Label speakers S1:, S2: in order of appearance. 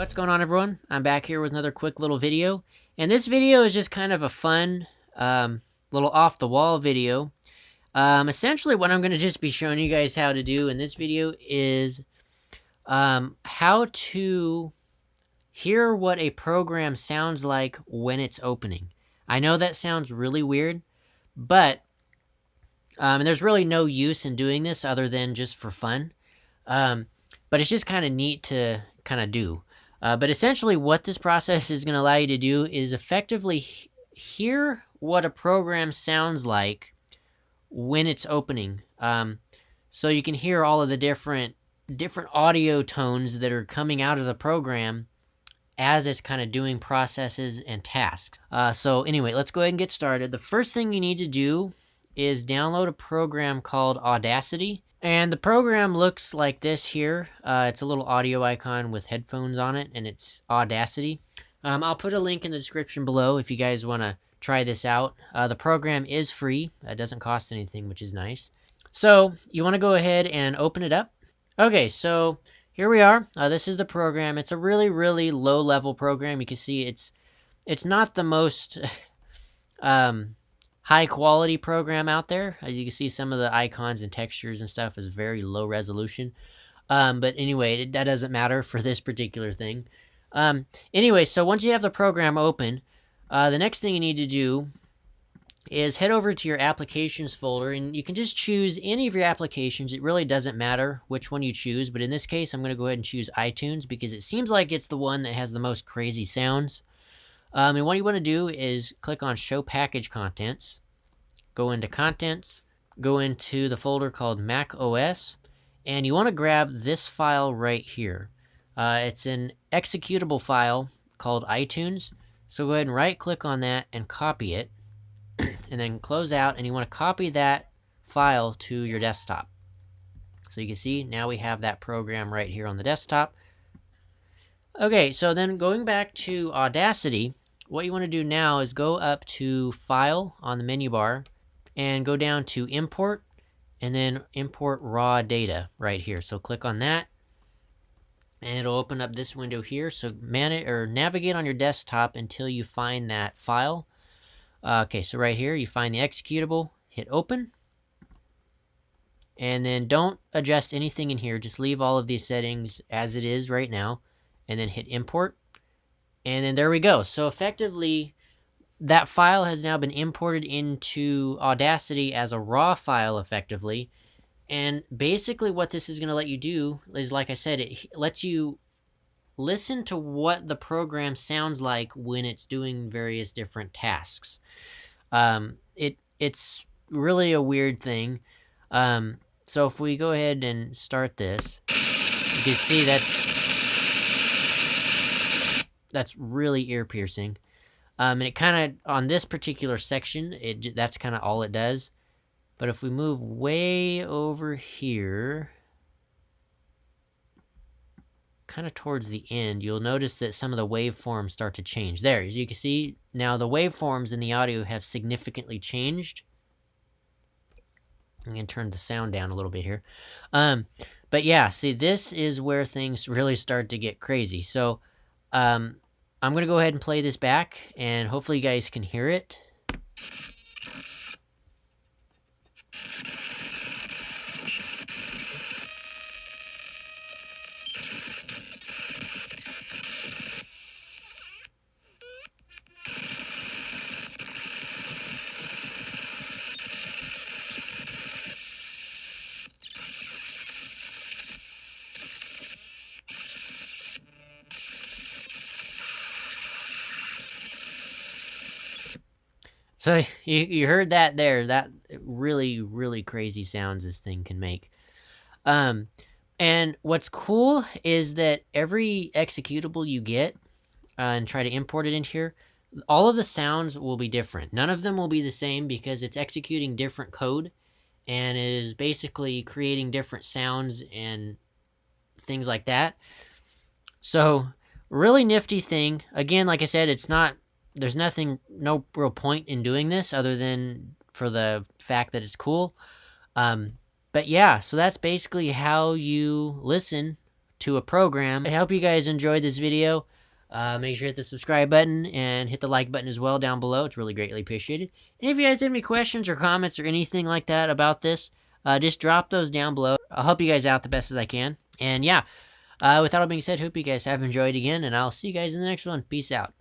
S1: What's going on, everyone? I'm back here with another quick little video, and this video is just kind of a fun little off-the-wall video. Essentially what I'm going to just be showing you guys how to do in this video is how to hear what a program sounds like when it's opening. I know that sounds really weird, but and there's really no use in doing this other than just for fun. But it's just kind of neat to kind of do. But essentially what this process is going to allow you to do is effectively hear what a program sounds like when it's opening. So you can hear all of the different audio tones that are coming out of the program as it's kind of doing processes and tasks. So anyway, let's go ahead and get started. The first thing you need to do is download a program called Audacity. And the program looks like this here. It's a little audio icon with headphones on it, and it's Audacity. I'll put a link in the description below if you guys want to try this out. The program is free. It doesn't cost anything, which is nice. So you want to go ahead and open it up. Okay, so here we are. This is the program. It's a really, really low-level program. You can see it's not the most high quality program out there. As you can see, some of the icons and textures and stuff is very low resolution. But anyway, that doesn't matter for this particular thing. Anyway, so once you have the program open, the next thing you need to do is head over to your applications folder, and you can just choose any of your applications. It really doesn't matter which one you choose, but in this case, I'm going to go ahead and choose iTunes because it seems like it's the one that has the most crazy sounds. And what you want to do is click on Show Package Contents, go into Contents, go into the folder called Mac OS, and you want to grab this file right here. It's an executable file called iTunes, so go ahead and right-click on that and copy it, and then close out, and you want to copy that file to your desktop. So you can see now we have that program right here on the desktop. Okay, so then going back to Audacity, what you want to do now is go up to File on the menu bar and go down to Import, and then Import Raw Data right here. So click on that, and it'll open up this window here. So navigate on your desktop until you find that file. Okay, so right here you find the executable, hit Open, and then don't adjust anything in here. Just leave all of these settings as it is right now, and then hit Import. And then there we go. So effectively, that file has now been imported into Audacity as a raw file effectively. And basically what this is going to let you do is, like I said, it lets you listen to what the program sounds like when it's doing various different tasks. It's really a weird thing. So if we go ahead and start this, you can see that's really ear-piercing. And it kind of, on this particular section, that's kind of all it does. But if we move way over here, kind of towards the end, you'll notice that some of the waveforms start to change. There, as you can see, now the waveforms in the audio have significantly changed. I'm going to turn the sound down a little bit here. But yeah, see, this is where things really start to get crazy. So, I'm going to go ahead and play this back, and hopefully you guys can hear it. So you heard that there, that really, really crazy sounds this thing can make. And what's cool is that every executable you get and try to import it into here, all of the sounds will be different. None of them will be the same because it's executing different code and is basically creating different sounds and things like that. So really nifty thing. Again, like I said, there's no real point in doing this other than for the fact that it's cool. But yeah, so that's basically how you listen to a program. I hope you guys enjoyed this video. Make sure to hit the subscribe button and hit the like button as well down below. It's really greatly appreciated. And if you guys have any questions or comments or anything like that about this, just drop those down below. I'll help you guys out the best as I can. And yeah, with that all being said, hope you guys have enjoyed again, and I'll see you guys in the next one. Peace out.